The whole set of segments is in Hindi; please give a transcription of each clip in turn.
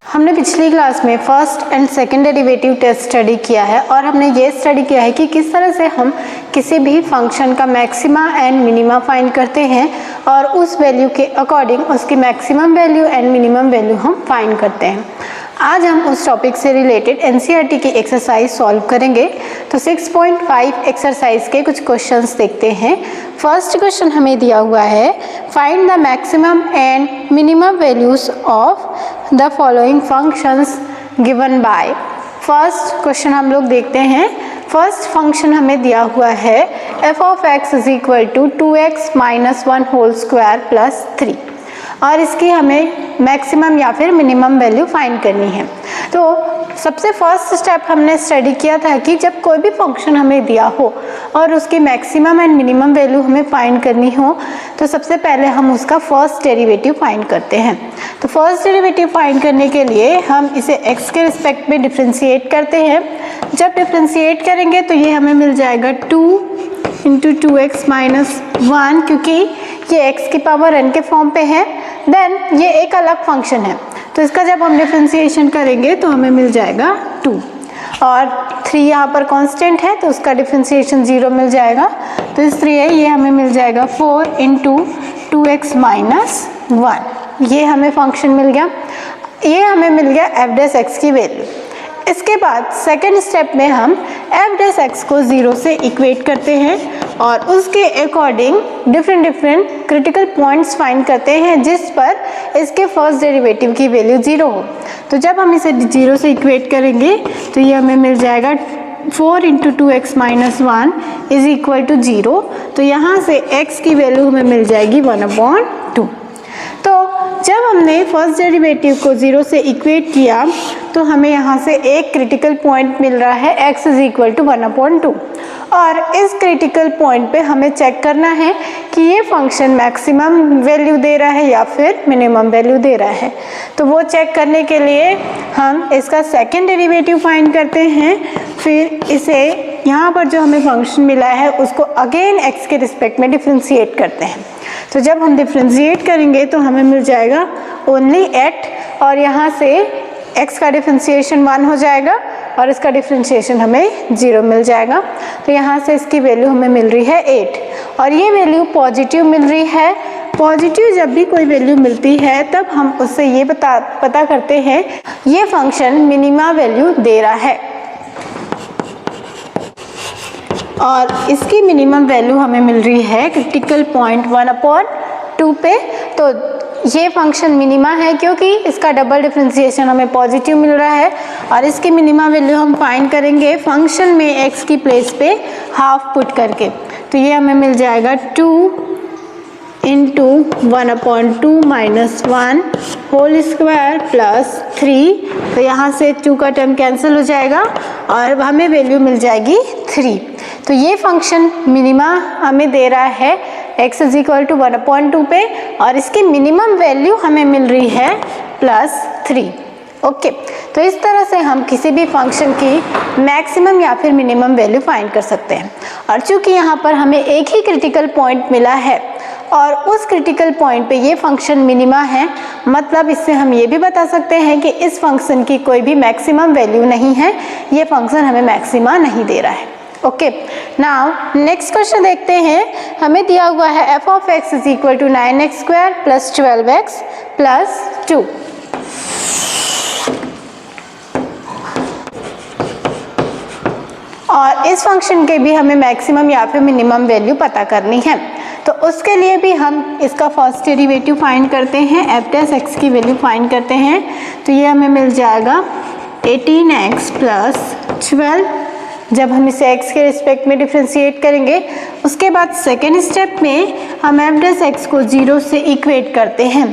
हमने पिछली क्लास में first and second derivative test study किया है और हमने ये स्टडी किया है कि किस तरह से हम किसी भी फंक्शन का मैक्सिमा एंड मिनिमा फाइंड करते हैं और उस वैल्यू के अकॉर्डिंग उसकी maximum value and minimum value हम फाइंड करते हैं। आज हम उस टॉपिक से रिलेटेड एनसीईआरटी की एक्सरसाइज सॉल्व करेंगे। तो 6.5 एक्सरसाइज के कुछ क्वेश्चंस देखते हैं। फर्स्ट क्वेश्चन हमें दिया हुआ है, find the maximum and minimum values of the following functions given by. First question हम लोग देखते हैं। फर्स्ट फंक्शन हमें दिया हुआ है f of x is equal to 2x minus 1 whole square plus 3 और इसकी हमें मैक्सिमम या फिर मिनिमम वैल्यू फाइंड करनी है। तो सबसे फर्स्ट स्टेप हमने स्टडी किया था कि जब कोई भी फंक्शन हमें दिया हो और उसकी मैक्सिमम एंड मिनिमम वैल्यू हमें फाइंड करनी हो तो सबसे पहले हम उसका फर्स्ट डेरिवेटिव फाइंड करते हैं। तो फर्स्ट डेरिवेटिव फाइंड करने के लिए हम इसे x के रिस्पेक्ट में डिफ्रेंशिएट करते हैं। जब डिफ्रेंशिएट करेंगे तो ये हमें मिल जाएगा 2 इंटू 2x माइनस 1, क्योंकि ये x की पावर n के फॉर्म पे है। देन ये एक अलग फंक्शन है तो इसका जब हम डिफ्रेंशिएशन करेंगे तो हमें मिल जाएगा 2 और 3 यहाँ पर कांस्टेंट है तो उसका डिफ्रेंशिएशन 0 मिल जाएगा। तो इसलिए ये हमें मिल जाएगा 4 इंटू 2x माइनस 1। ये हमें फंक्शन मिल गया। ये हमें मिल गया एफ डैश एक्स की वैल्यू। इसके बाद सेकेंड स्टेप में हम एफ डैश एक्स को 0 से इक्वेट करते हैं और उसके according different critical points find करते हैं जिस पर इसके फर्स्ट डेरिवेटिव की वैल्यू 0 हो। तो जब हम इसे 0 से इक्वेट करेंगे तो ये हमें मिल जाएगा 4 into 2x minus 1 is equal to 0। तो यहाँ से x की वैल्यू हमें मिल जाएगी 1/2। तो जब हमने फर्स्ट डेरिवेटिव को 0 से इक्वेट किया तो हमें यहाँ से एक क्रिटिकल पॉइंट मिल रहा है x इज इक्वल टू 1/2 और इस क्रिटिकल पॉइंट पे हमें चेक करना है कि ये फंक्शन मैक्सिमम वैल्यू दे रहा है या फिर मिनिमम वैल्यू दे रहा है। तो वो चेक करने के लिए हम इसका सेकेंड डेरिवेटिव फाइंड करते हैं। फिर इसे यहाँ पर जो हमें फंक्शन मिला है उसको अगेन x के रिस्पेक्ट में डिफ्रेंशिएट करते हैं। तो जब हम डिफ्रेंशिएट करेंगे तो हमें मिल जाएगा ओनली 8 और यहाँ से x का डिफ्रेंशिएशन 1 हो जाएगा और इसका डिफ्रेंशिएशन हमें 0 मिल जाएगा। तो यहाँ से इसकी वैल्यू हमें मिल रही है 8 और ये वैल्यू पॉजिटिव मिल रही है। पॉजिटिव जब भी कोई वैल्यू मिलती है तब हम उससे ये पता करते हैं ये फंक्शन मिनिमा वैल्यू दे रहा है और इसकी मिनिमम वैल्यू हमें मिल रही है क्रिटिकल पॉइंट 1/2 पे। तो ये फंक्शन मिनिमा है क्योंकि इसका डबल डिफ्रेंशिएशन हमें पॉजिटिव मिल रहा है और इसकी मिनिमा वैल्यू हम फाइंड करेंगे फंक्शन में x की प्लेस पे हाफ पुट करके। तो ये हमें मिल जाएगा 2 into 1/2 minus 1 whole square plus 3। तो यहाँ से 2 का टर्म कैंसिल हो जाएगा और हमें वैल्यू मिल जाएगी 3। तो ये फंक्शन मिनिमा हमें दे रहा है x इज इक्वल टू 1/2 पे और इसकी मिनिमम वैल्यू हमें मिल रही है +3। ओके, तो इस तरह से हम किसी भी फंक्शन की मैक्सिमम या फिर मिनिमम वैल्यू फाइंड कर सकते हैं। और चूंकि यहाँ पर हमें एक ही क्रिटिकल पॉइंट मिला है और उस क्रिटिकल पॉइंट पे ये फंक्शन मिनिमा है, मतलब इससे हम ये भी बता सकते हैं कि इस फंक्शन की कोई भी मैक्सिमम वैल्यू नहीं है, ये फंक्शन हमें मैक्सिमा नहीं दे रहा है। ओके, नाउ नेक्स्ट क्वेश्चन देखते हैं। हमें दिया हुआ है f of x is equal to 9x square plus 12x plus 2। और इस फंक्शन के भी हमें मैक्सिमम या फिर मिनिमम वैल्यू पता करनी है। तो उसके लिए भी हम इसका फर्स्ट डेरिवेटिव फाइंड करते हैं, एफ डैश एक्स की वैल्यू फाइंड करते हैं। तो ये हमें मिल जाएगा 18x प्लस 12। जब हम इसे x के रिस्पेक्ट में डिफ्रेंशिएट करेंगे उसके बाद सेकेंड स्टेप में हम एफ डैश एक्स को 0 से इक्वेट करते हैं।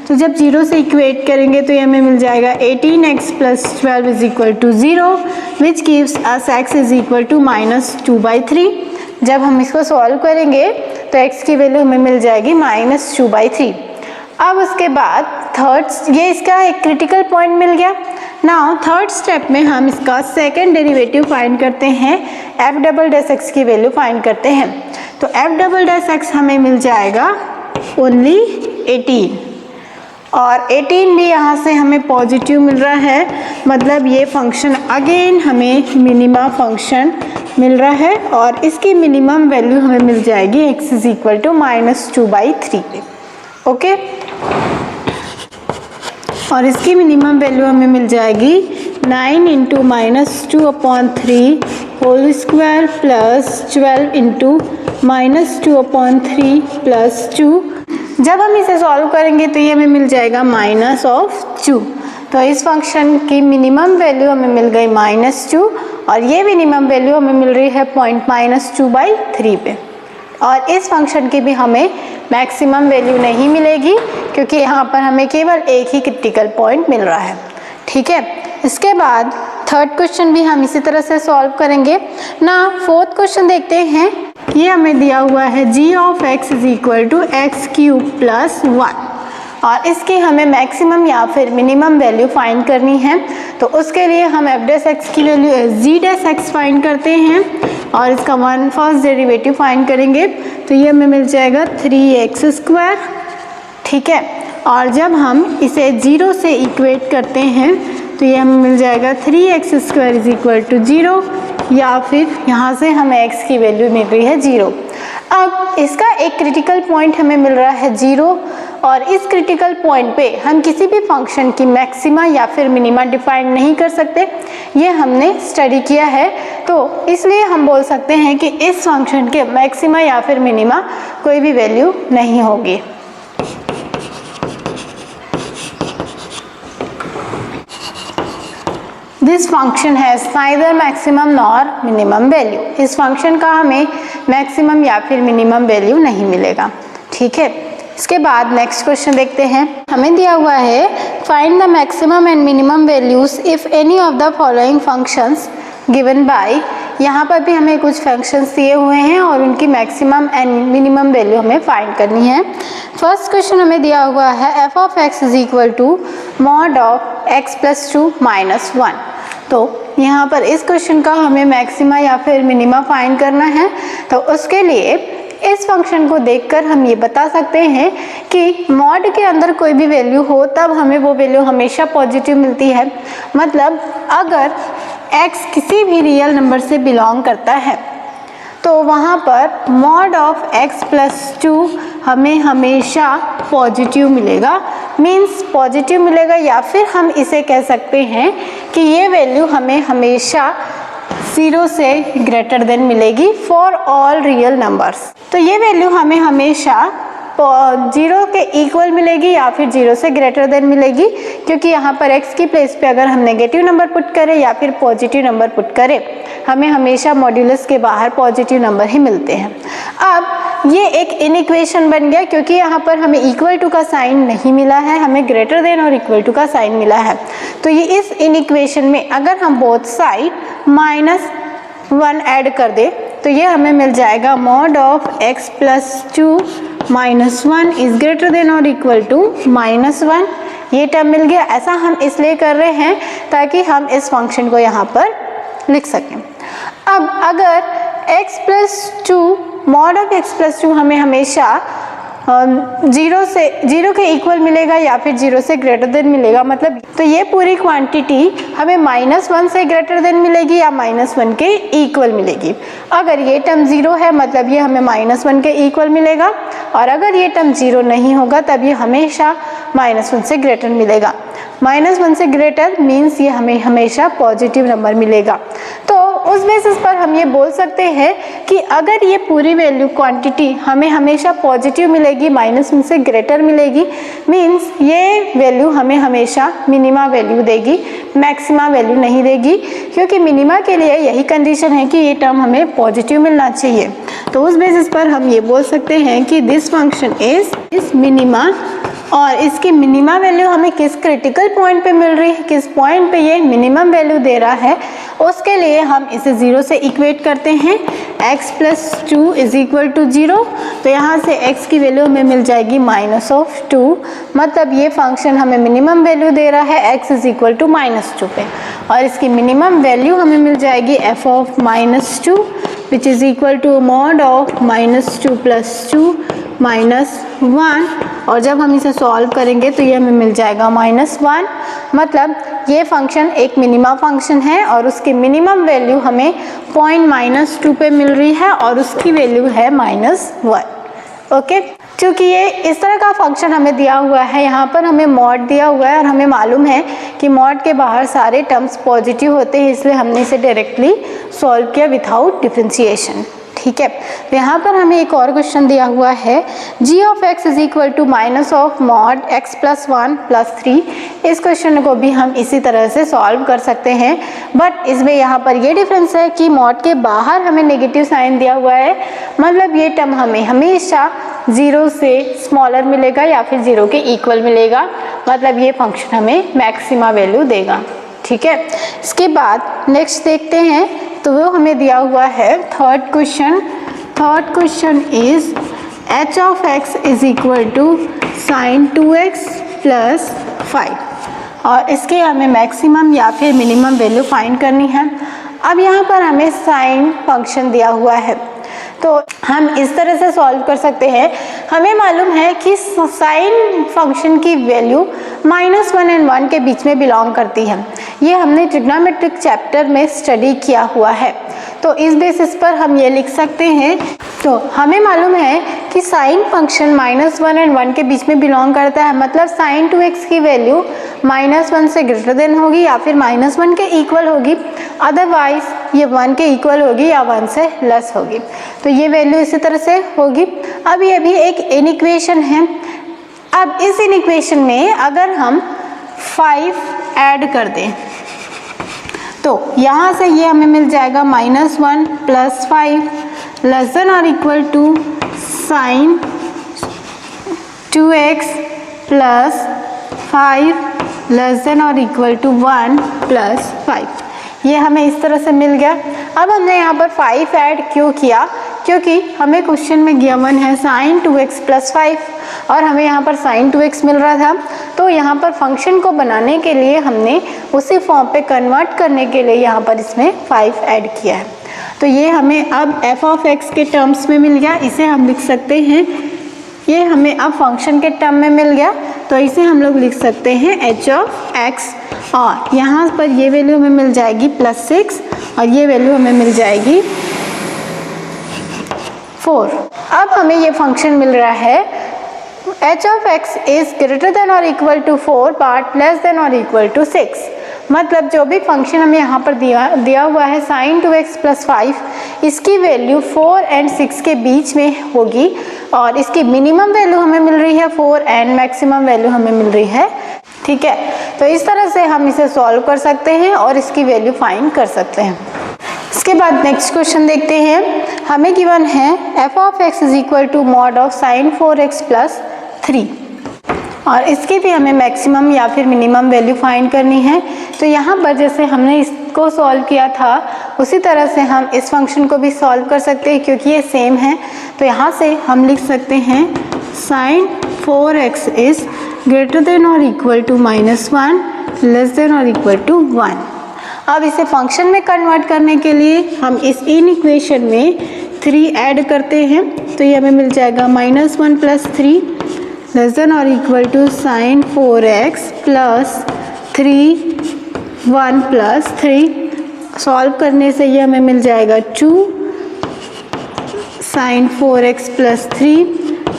तो जब 0 से इक्वेट करेंगे तो ये हमें मिल जाएगा 18x plus 12 is equal to 0 which gives us x is equal to -2/3। जब हम इसको सॉल्व करेंगे तो x की वैल्यू हमें मिल जाएगी -2/3। अब उसके बाद ये इसका एक क्रिटिकल पॉइंट मिल गया। नाउ थर्ड स्टेप में हम इसका सेकेंड डेरिवेटिव फाइंड करते हैं, एफ डबल डैश एक्स की वैल्यू फाइंड करते हैं। तो एफ डबल डैश एक्स हमें मिल जाएगा ओनली 18 और 18 भी यहाँ से हमें पॉजिटिव मिल रहा है, मतलब ये फंक्शन अगेन हमें मिनिमा फंक्शन मिल रहा है और इसकी मिनिमम वैल्यू हमें मिल जाएगी x इज इक्वल टू -2/3 पे। ओके, और इसकी मिनिमम वैल्यू हमें मिल जाएगी 9 into -2/3 whole square plus 12 into -2/3 plus 2। जब हम इसे सॉल्व करेंगे तो ये हमें मिल जाएगा -2। तो इस फंक्शन की मिनिमम वैल्यू हमें मिल गई -2 और ये मिनिमम वैल्यू हमें मिल रही है पॉइंट -2/3 पे। और इस फंक्शन की भी हमें मैक्सिमम वैल्यू नहीं मिलेगी क्योंकि यहाँ पर हमें केवल एक ही क्रिटिकल पॉइंट मिल रहा है। ठीक है, इसके बाद थर्ड क्वेश्चन भी हम इसी तरह से सॉल्व करेंगे ना। फोर्थ क्वेश्चन देखते हैं। ये हमें दिया हुआ है g of x is equal to x³ plus 1 और इसकी हमें मैक्सिमम या फिर मिनिमम वैल्यू फाइंड करनी है। तो उसके लिए हम f' की वैल्यू g' फाइंड करते हैं और इसका फर्स्ट डेरिवेटिव फाइंड करेंगे तो ये हमें मिल जाएगा 3x²। ठीक है, और जब हम इसे 0 से इक्वेट करते हैं तो ये हमें मिल जाएगा 3x² इज इक्वल टू 0 या फिर यहाँ से हमें x की वैल्यू मिल रही है 0। अब इसका एक क्रिटिकल पॉइंट हमें मिल रहा है 0 और इस क्रिटिकल पॉइंट पे हम किसी भी फंक्शन की मैक्सिमा या फिर मिनिमा डिफाइन नहीं कर सकते, ये हमने स्टडी किया है। तो इसलिए हम बोल सकते हैं कि इस फंक्शन के मैक्सिमा या फिर मिनिमा कोई भी वैल्यू नहीं होगी। This function has neither maximum nor minimum value. इस फंक्शन का हमें मैक्सिमम या फिर मिनिमम वैल्यू नहीं मिलेगा। ठीक है, इसके बाद नेक्स्ट क्वेश्चन देखते हैं। हमें दिया हुआ है find the maximum and minimum values if any of the following functions given by. यहाँ पर भी हमें कुछ फंक्शंस दिए हुए हैं और उनकी मैक्सिमम एंड मिनिमम वैल्यू हमें फाइंड करनी है। फर्स्ट क्वेश्चन हमें दिया हुआ है f of x is equal to mod of x plus 2 minus 1। तो यहाँ पर इस क्वेश्चन का हमें मैक्सिमा या फिर मिनिमा फाइंड करना है। तो उसके लिए इस फंक्शन को देखकर हम ये बता सकते हैं कि मॉड के अंदर कोई भी वैल्यू हो तब हमें वो वैल्यू हमेशा पॉजिटिव मिलती है। मतलब अगर x किसी भी रियल नंबर से बिलोंग करता है तो वहाँ पर मॉड ऑफ x प्लस 2 हमें हमेशा पॉजिटिव मिलेगा, मीन्स पॉजिटिव मिलेगा, या फिर हम इसे कह सकते हैं कि ये वैल्यू हमें हमेशा 0 से ग्रेटर देन मिलेगी फॉर ऑल रियल नंबर्स। तो ये वैल्यू हमें हमेशा 0 के इक्वल मिलेगी या फिर 0 से ग्रेटर देन मिलेगी, क्योंकि यहाँ पर x की प्लेस पे अगर हम नेगेटिव नंबर पुट करें या फिर पॉजिटिव नंबर पुट करें हमें हमेशा मॉड्यूलस के बाहर पॉजिटिव नंबर ही मिलते हैं। अब ये एक इनइक्वेशन बन गया क्योंकि यहाँ पर हमें इक्वल टू का साइन नहीं मिला है, हमें ग्रेटर देन और इक्वल टू का साइन मिला है। तो ये इस इनइक्वेशन में अगर हम बोथ साइड -1 ऐड कर दे तो ये हमें मिल जाएगा mod of x plus 2 minus 1 is greater than और इक्वल टू -1। ये टर्म मिल गया। ऐसा हम इसलिए कर रहे हैं ताकि हम इस फंक्शन को यहाँ पर लिख सकें। अब अगर x plus 2 mod of x plus 2 हमें हमेशा 0 के इक्वल मिलेगा या फिर 0 से ग्रेटर देन मिलेगा, मतलब तो ये पूरी क्वांटिटी हमें -1 से ग्रेटर देन मिलेगी या -1 के इक्वल मिलेगी। अगर ये टर्म 0 है मतलब ये हमें -1 के इक्वल मिलेगा, और अगर ये टर्म 0 नहीं होगा तब ये हमेशा -1 से ग्रेटर मिलेगा। -1 से ग्रेटर मीन्स ये हमें हमेशा पॉजिटिव नंबर मिलेगा। तो उस बेसिस पर हम ये बोल सकते हैं कि अगर ये पूरी वैल्यू क्वांटिटी हमें हमेशा पॉजिटिव मिलेगी, -1 से ग्रेटर मिलेगी, मीन्स ये वैल्यू हमें हमेशा मिनिमा वैल्यू देगी, मैक्सिमा वैल्यू नहीं देगी, क्योंकि मिनिमा के लिए यही कंडीशन है कि ये टर्म हमें पॉजिटिव मिलना चाहिए। तो उस बेसिस पर हम ये बोल सकते हैं कि दिस फंक्शन इज मिनिमा, और इसकी मिनिमा वैल्यू हमें किस क्रिटिकल पॉइंट पे मिल रही है, किस पॉइंट पे ये मिनिमम वैल्यू दे रहा है, उसके लिए हम इसे 0 से इक्वेट करते हैं। x plus 2 is equal to 0, तो यहाँ से x की वैल्यू हमें मिल जाएगी -2, मतलब ये फंक्शन हमें मिनिमम वैल्यू दे रहा है x इज इक्वल टू -2 पे, और इसकी मिनिमम वैल्यू हमें मिल जाएगी f of -2 which is equal to mod of -2 plus 2 -1, और जब हम इसे सॉल्व करेंगे तो ये हमें मिल जाएगा -1। मतलब ये फंक्शन एक मिनिमा फंक्शन है और उसकी मिनिमम वैल्यू हमें पॉइंट -2 पे मिल रही है और उसकी वैल्यू है -1। ओके, क्योंकि ये इस तरह का फंक्शन हमें दिया हुआ है, यहाँ पर हमें मॉड दिया हुआ है और हमें मालूम है कि मॉड के बाहर सारे टर्म्स पॉजिटिव होते हैं, इसलिए हमने इसे डायरेक्टली सॉल्व किया विदाउट डिफरेंशिएशन। ठीक है, तो यहाँ पर हमें एक और क्वेश्चन दिया हुआ है g of x is equal to minus of mod x plus 1 plus 3। इस क्वेश्चन को भी हम इसी तरह से सॉल्व कर सकते हैं, बट इसमें यहाँ पर ये डिफरेंस है कि मॉड के बाहर हमें नेगेटिव साइन दिया हुआ है, मतलब ये टर्म हमें हमेशा 0 से स्मॉलर मिलेगा या फिर 0 के इक्वल मिलेगा, मतलब ये फंक्शन हमें मैक्सिमा वैल्यू देगा। ठीक है, इसके बाद नेक्स्ट देखते हैं, तो वो हमें दिया हुआ है third question is h of x is equal to sine 2x plus 5 और इसके हमें मैक्सिमम या फिर मिनिमम वैल्यू फाइंड करनी है। अब यहाँ पर हमें साइन फंक्शन दिया हुआ है, तो हम इस तरह से सॉल्व कर सकते हैं। हमें मालूम है कि साइन फंक्शन की वैल्यू -1 और 1 के बीच में बिलोंग करती है, ये हमने ट्रिग्नोमेट्रिक चैप्टर में स्टडी किया हुआ है, तो इस बेसिस पर हम ये लिख सकते हैं। तो हमें मालूम है कि साइन फंक्शन -1 और 1 के बीच में बिलोंग करता है, मतलब साइन 2x की वैल्यू -1 से ग्रेटर देन होगी या फिर -1 के इक्वल होगी, अदरवाइज ये 1 के इक्वल होगी या 1 से लेस होगी, तो ये वैल्यू इसी तरह से होगी। अब ये भी एक इनइक्वेशन है, अब इस इनइक्वेशन में अगर हम 5 ऐड कर दें तो यहाँ से ये हमें मिल जाएगा -1 प्लस 5 लेस देन और equal to sine 2x plus 5 less than और इक्वल टू 1 प्लस 5, ये हमें इस तरह से मिल गया। अब हमने यहाँ पर 5 ऐड क्यों किया, क्योंकि हमें क्वेश्चन में गिवन है साइन 2x प्लस 5 और हमें यहाँ पर साइन 2x मिल रहा था, तो यहाँ पर फंक्शन को बनाने के लिए हमने उसी फॉर्म पे कन्वर्ट करने के लिए यहाँ पर इसमें 5 ऐड किया है। तो ये हमें अब f ऑफ x के टर्म्स में मिल गया, इसे हम लिख सकते हैं, ये हमें अब फंक्शन के टर्म में मिल गया, तो इसे हम लोग लिख सकते हैं h ऑफ x और यहाँ पर ये वैल्यू हमें मिल जाएगी +6 और ये वैल्यू हमें मिल जाएगी 4। अब हमें ये फंक्शन मिल रहा है h of x is greater than और equal to 4 but less than और इक्वल टू 6, मतलब जो भी फंक्शन हमें यहाँ पर दिया हुआ है साइन 2x प्लस 5, इसकी वैल्यू 4 एंड 6 के बीच में होगी और इसकी मिनिमम वैल्यू हमें मिल रही है 4 एंड मैक्सिमम वैल्यू हमें मिल रही है। ठीक है, तो इस तरह से हम इसे सॉल्व कर सकते हैं और इसकी वैल्यू फाइंड कर सकते हैं। इसके बाद नेक्स्ट क्वेश्चन देखते हैं, हमें गिवन है f of x is equal to mod of sine 4x plus 3 और इसकी भी हमें मैक्सिमम या फिर मिनिमम वैल्यू फाइंड करनी है। तो यहाँ पर जैसे हमने इसको सॉल्व किया था उसी तरह से हम इस फंक्शन को भी सॉल्व कर सकते हैं, क्योंकि ये सेम है, तो यहाँ से हम लिख सकते हैं sine 4x is greater than और इक्वल टू -1 लेस देन और इक्वल टू 1। अब इसे फंक्शन में कन्वर्ट करने के लिए हम इस इक्वेशन में 3 ऐड करते हैं, तो ये हमें मिल जाएगा -1 प्लस 3 लेस देन और equal to sine 4x plus 3 1 plus 3। Solve करने से ये हमें मिल जाएगा 2 sine 4x plus 3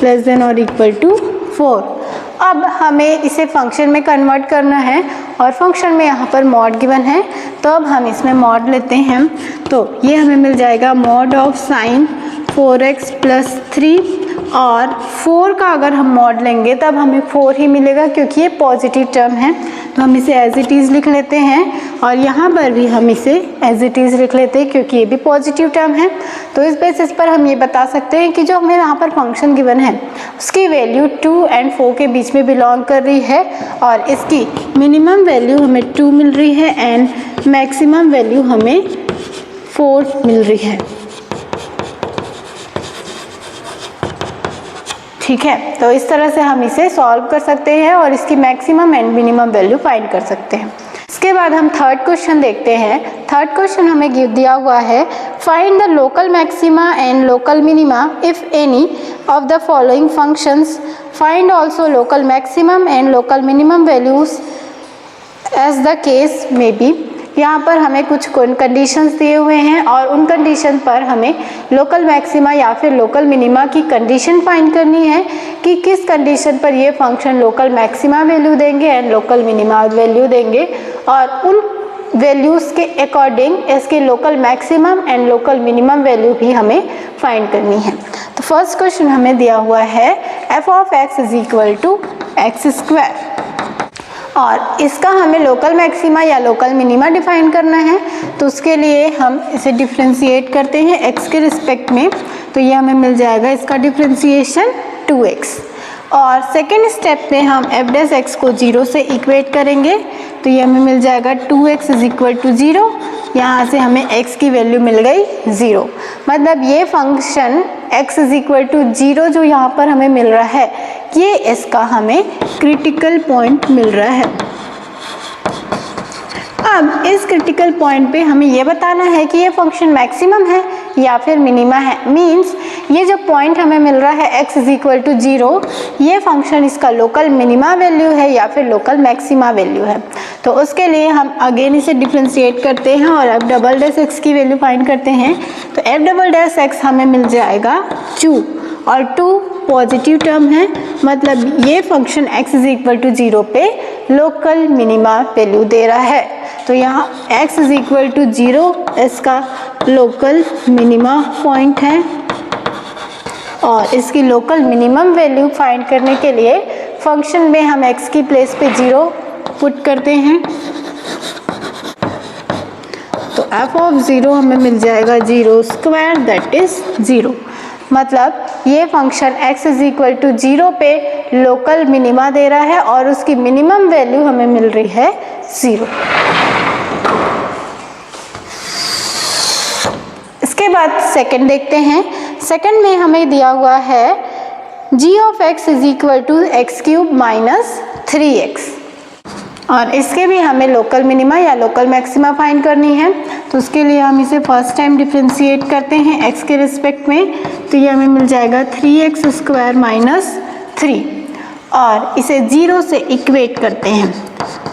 less than और इक्वल टू 4। अब हमें इसे फंक्शन में कन्वर्ट करना है और फंक्शन में यहाँ पर मॉड गिवन है, तो अब हम इसमें मॉड लेते हैं, तो ये हमें मिल जाएगा mod of sine 4x plus 3 और 4 का अगर हम मॉड लेंगे तब हमें 4 ही मिलेगा, क्योंकि ये पॉजिटिव टर्म है, तो हम इसे एज इट इज़ लिख लेते हैं और यहाँ पर भी हम इसे एज इट इज़ लिख लेते हैं क्योंकि ये भी पॉजिटिव टर्म है। तो इस बेसिस पर हम ये बता सकते हैं कि जो हमें यहाँ पर फंक्शन गिवन है उसकी वैल्यू 2 एंड 4 के बीच में बिलोंग कर रही है और इसकी मिनिमम वैल्यू हमें 2 मिल रही है एंड मैक्सिमम वैल्यू हमें 4 मिल रही है। ठीक है, तो इस तरह से हम इसे सॉल्व कर सकते हैं और इसकी maximum and minimum value find कर सकते हैं। इसके बाद हम थर्ड क्वेश्चन देखते हैं। थर्ड क्वेश्चन हमें दिया हुआ है find the local maxima and local minima if any of the following functions find also local maximum and local minimum values as the case may be. यहाँ पर हमें कुछ कंडीशंस दिए हुए हैं और उन कंडीशन पर हमें लोकल मैक्सिमा या फिर लोकल मिनिमा की कंडीशन फाइंड करनी है कि किस कंडीशन पर ये फंक्शन लोकल मैक्सिमा वैल्यू देंगे एंड लोकल मिनिमा वैल्यू देंगे, और उन वैल्यूज़ के अकॉर्डिंग इसके local maximum and local minimum value भी हमें फाइंड करनी है। तो फर्स्ट क्वेश्चन हमें दिया हुआ है f of x is equal to x square, और इसका हमें लोकल मैक्सिमा या लोकल मिनिमा डिफाइन करना है। तो उसके लिए हम इसे डिफ्रेंशिएट करते हैं x के रिस्पेक्ट में, तो ये हमें मिल जाएगा इसका डिफ्रेंशिएशन 2x, और सेकेंड स्टेप में हम f डैश x को 0 से इक्वेट करेंगे, तो ये हमें मिल जाएगा 2x इज इक्वल टू 0। यहाँ से हमें x की वैल्यू मिल गई 0, मतलब ये function x is equal to 0 जो यहाँ पर हमें मिल रहा है, ये इसका हमें क्रिटिकल पॉइंट मिल रहा है। अब इस क्रिटिकल पॉइंट पे हमें ये बताना है कि ये फंक्शन मैक्सिमम है या फिर मिनिमा है। मींस ये जो पॉइंट हमें मिल रहा है x इज इक्वल टू 0, ये फंक्शन इसका लोकल मिनिमा वैल्यू है या फिर लोकल मैक्सिमा वैल्यू है। तो उसके लिए हम अगेन इसे डिफ्रेंशिएट करते हैं और f डबल डैश x की वैल्यू फाइंड करते हैं। तो f डबल डैश x हमें मिल जाएगा 2, और 2 पॉजिटिव टर्म है, मतलब ये function x is equal to 0 पे लोकल मिनिमा वैल्यू दे रहा है। तो यहाँ x इज इक्वल टू 0 इसका लोकल मिनिमा पॉइंट है, और इसकी लोकल मिनिमम वैल्यू फाइंड करने के लिए फंक्शन में हम x की प्लेस पे 0 पुट करते हैं। तो f ऑफ 0 हमें मिल जाएगा 0 स्क्वायर दैट इज 0, मतलब ये function x is equal to 0 पे लोकल मिनिमा दे रहा है और उसकी मिनिमम वैल्यू हमें मिल रही है 0। इसके बाद सेकंड देखते हैं। सेकंड में हमें दिया हुआ है g of x is equal to x cube minus 3x, और इसके भी हमें लोकल मिनिमा या लोकल मैक्सिमा फाइंड करनी है। तो उसके लिए हम इसे फर्स्ट टाइम डिफ्रेंशिएट करते हैं x के रिस्पेक्ट में, तो ये हमें मिल जाएगा 3x स्क्वायर माइनस 3, और इसे 0 से इक्वेट करते हैं,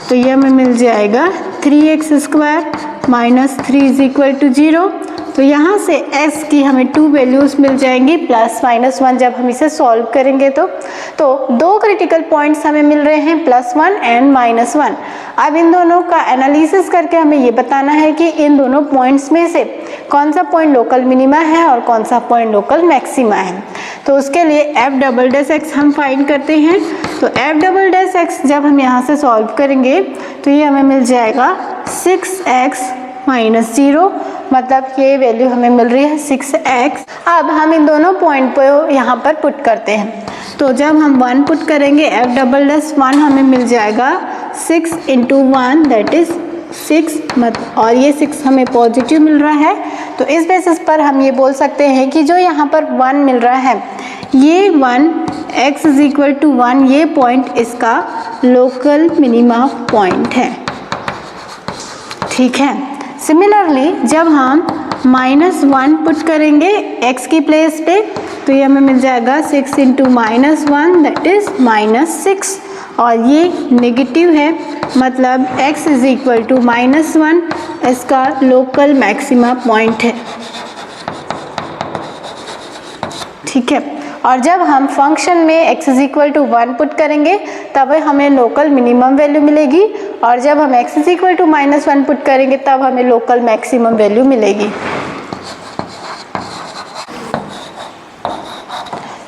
तो ये हमें मिल जाएगा 3x square minus 3 is equal to 0। तो यहाँ से s की हमें 2 वैल्यूज़ मिल जाएंगी प्लस माइनस 1 जब हम इसे सॉल्व करेंगे तो दो क्रिटिकल पॉइंट्स हमें मिल रहे हैं +1 एंड -1। अब इन दोनों का एनालिसिस करके हमें ये बताना है कि इन दोनों पॉइंट्स में से कौन सा पॉइंट लोकल मिनिमा है और कौन सा पॉइंट लोकल मैक्सिमा है। तो उसके लिए f डबल डैश x हम फाइंड करते हैं। तो f डबल डैश x जब हम यहाँ से सॉल्व करेंगे तो ये हमें मिल जाएगा 6x माइनस 0, मतलब ये वैल्यू हमें मिल रही है 6x। अब हम इन दोनों पॉइंट को यहाँ पर पुट करते हैं, तो जब हम 1 पुट करेंगे f डबल डैश 1 हमें मिल जाएगा 6 इंटू 1 दैट इज 6, और ये 6 हमें पॉजिटिव मिल रहा है। तो इस बेसिस पर हम ये बोल सकते हैं कि जो यहाँ पर 1 मिल रहा है, ये 1 x इज इक्वल टू 1, ये पॉइंट इसका लोकल मिनिमा पॉइंट है। ठीक है। सिमिलरली जब हम -1 पुट करेंगे x की प्लेस पे, तो ये हमें मिल जाएगा 6 इंटू -1 दैट इज -6, और ये नेगेटिव है, मतलब x इज इक्वल टू -1 इसका लोकल मैक्सिमा पॉइंट है। ठीक है। और जब हम फंक्शन में x is equal to 1 put करेंगे तब हमें लोकल मिनिमम वैल्यू मिलेगी, और जब हम x is equal to -1 put करेंगे तब हमें लोकल मैक्सिमम वैल्यू मिलेगी।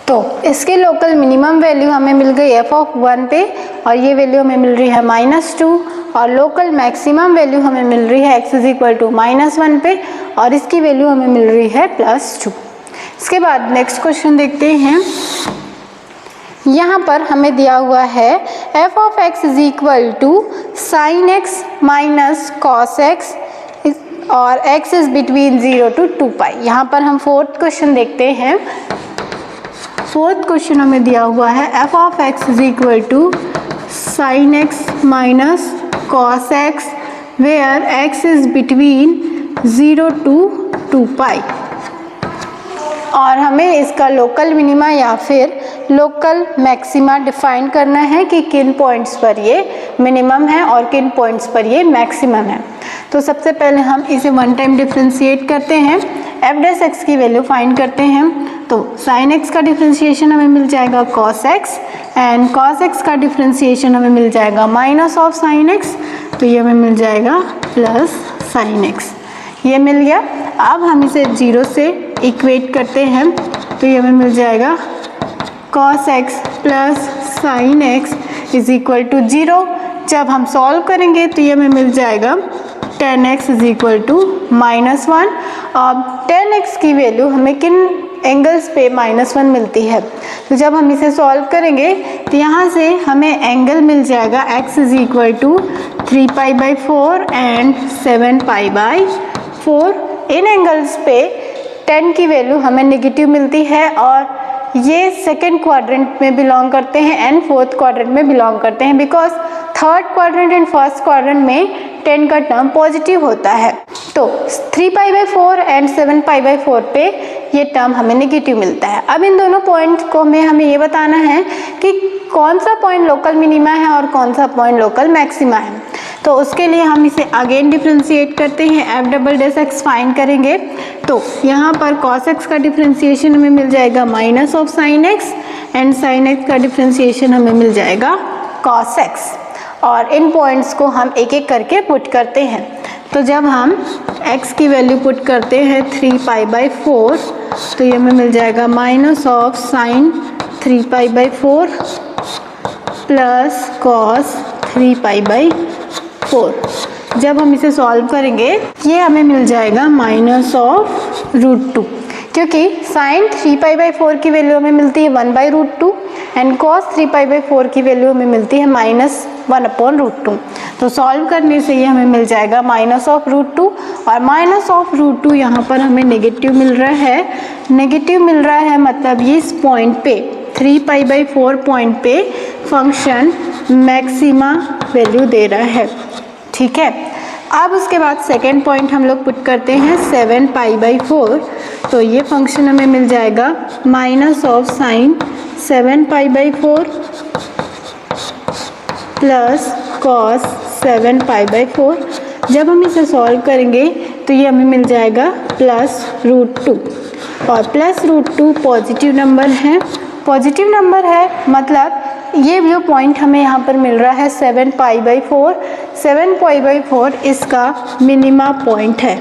तो इसकी लोकल मिनिमम वैल्यू हमें मिल गई f ऑफ 1 पे, और ये वैल्यू हमें मिल रही है -2, और लोकल मैक्सिमम वैल्यू हमें मिल रही है x इज इक्वल टू -1 पे, और इसकी वैल्यू हमें मिल रही है +2। इसके बाद नेक्स्ट क्वेश्चन देखते हैं। यहाँ पर हमें दिया हुआ है f of x is equal to sine x minus cos x, और x इज बिटवीन 0 to 2π। यहाँ पर हम फोर्थ क्वेश्चन देखते हैं। फोर्थ क्वेश्चन हमें दिया हुआ है f of x is equal to sine x minus cos x where x is between 0 to 2π, और हमें इसका लोकल मिनिमा या फिर लोकल मैक्सिमा डिफाइन करना है कि किन पॉइंट्स पर ये मिनिमम है और किन पॉइंट्स पर ये मैक्सिमम है। तो सबसे पहले हम इसे वन टाइम डिफ्रेंशिएट करते हैं, एफ डैश एक्स की वैल्यू फाइंड करते हैं। तो साइन एक्स का डिफ्रेंशिएशन हमें मिल जाएगा cos x, and cos x का डिफ्रेंशिएशन हमें मिल जाएगा माइनस ऑफ साइन एक्स, तो ये हमें मिल जाएगा प्लस साइन एक्स। ये मिल गया। अब हम इसे 0 से इक्वेट करते हैं, तो ये हमें मिल जाएगा cos x plus sine x is equal to 0। जब हम सॉल्व करेंगे तो ये हमें मिल जाएगा tan x is equal to -1। अब tan x की वैल्यू हमें किन एंगल्स पे -1 मिलती है, तो जब हम इसे सॉल्व करेंगे तो यहाँ से हमें एंगल मिल जाएगा x is equal to 3π/4 and 7π/4। इन एंगल्स पे tan की वैल्यू हमें नेगेटिव मिलती है और ये सेकेंड क्वाड्रेंट में बिलोंग करते हैं एंड फोर्थ क्वाड्रेंट में बिलोंग करते हैं, because third quadrant and first quadrant में 10 का टर्म पॉजिटिव होता है। तो 3π/4 एंड 7π/4 पे ये टर्म हमें नेगेटिव मिलता है। अब इन दोनों पॉइंट्स को हमें ये बताना है कि कौन सा पॉइंट लोकल मिनिमा है और कौन सा पॉइंट लोकल मैक्सिमा है। तो उसके लिए हम इसे अगेन डिफ्रेंशिएट करते हैं, F double dash x find करेंगे। तो यहाँ पर cos x का डिफ्रेंशिएशन हमें मिल जाएगा minus of sine x, and sine x का डिफ्रेंशिएशन हमें मिल जाएगा cos x। और इन पॉइंट्स को हम एक एक करके पुट करते हैं। तो जब हम x की वैल्यू पुट करते हैं 3π/4, तो ये हमें मिल जाएगा minus of sine 3π/4 plus cos 3π/4। जब हम इसे सॉल्व करेंगे ये हमें मिल जाएगा -√2, क्योंकि साइन 3π/4 की वैल्यू हमें मिलती है 1/√2 एंड कॉस 3π/4 की वैल्यू हमें मिलती है -1/√2। तो सॉल्व करने से ये हमें मिल जाएगा -√2, और -√2 यहाँ पर हमें नेगेटिव मिल रहा है। नेगेटिव मिल रहा है मतलब ये इस पॉइंट पे 3π/4 पॉइंट पे फंक्शन मैक्सिमा वैल्यू दे रहा है, ठीक है। अब उसके बाद सेकेंड पॉइंट हम लोग पुट करते हैं 7π/4, तो ये फंक्शन हमें मिल जाएगा minus of sine 7π/4 plus cos 7π/4। जब हम इसे सॉल्व करेंगे तो ये हमें मिल जाएगा +√2, और +√2 पॉजिटिव नंबर है। पॉजिटिव नंबर है मतलब ये जो पॉइंट हमें यहाँ पर मिल रहा है 7π/4, 7π/4 इसका मिनिमा पॉइंट है,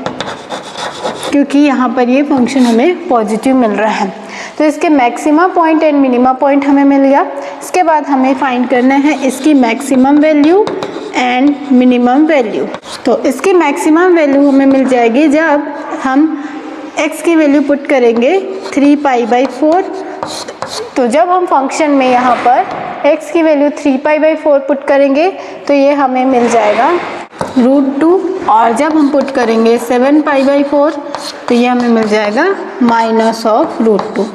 क्योंकि यहाँ पर ये फंक्शन हमें पॉजिटिव मिल रहा है। तो इसके maxima point and minima point हमें मिल गया। इसके बाद हमें फाइंड करना है इसकी maximum value and minimum value. तो इसकी मैक्सिमम वैल्यू हमें मिल जाएगी जब हम x की वैल्यू पुट करेंगे 3π/4। तो जब हम फंक्शन में यहाँ पर x की वैल्यू 3π/4 पुट करेंगे तो ये हमें मिल जाएगा √2, और जब हम पुट करेंगे 7π/4 तो ये हमें मिल जाएगा -√2।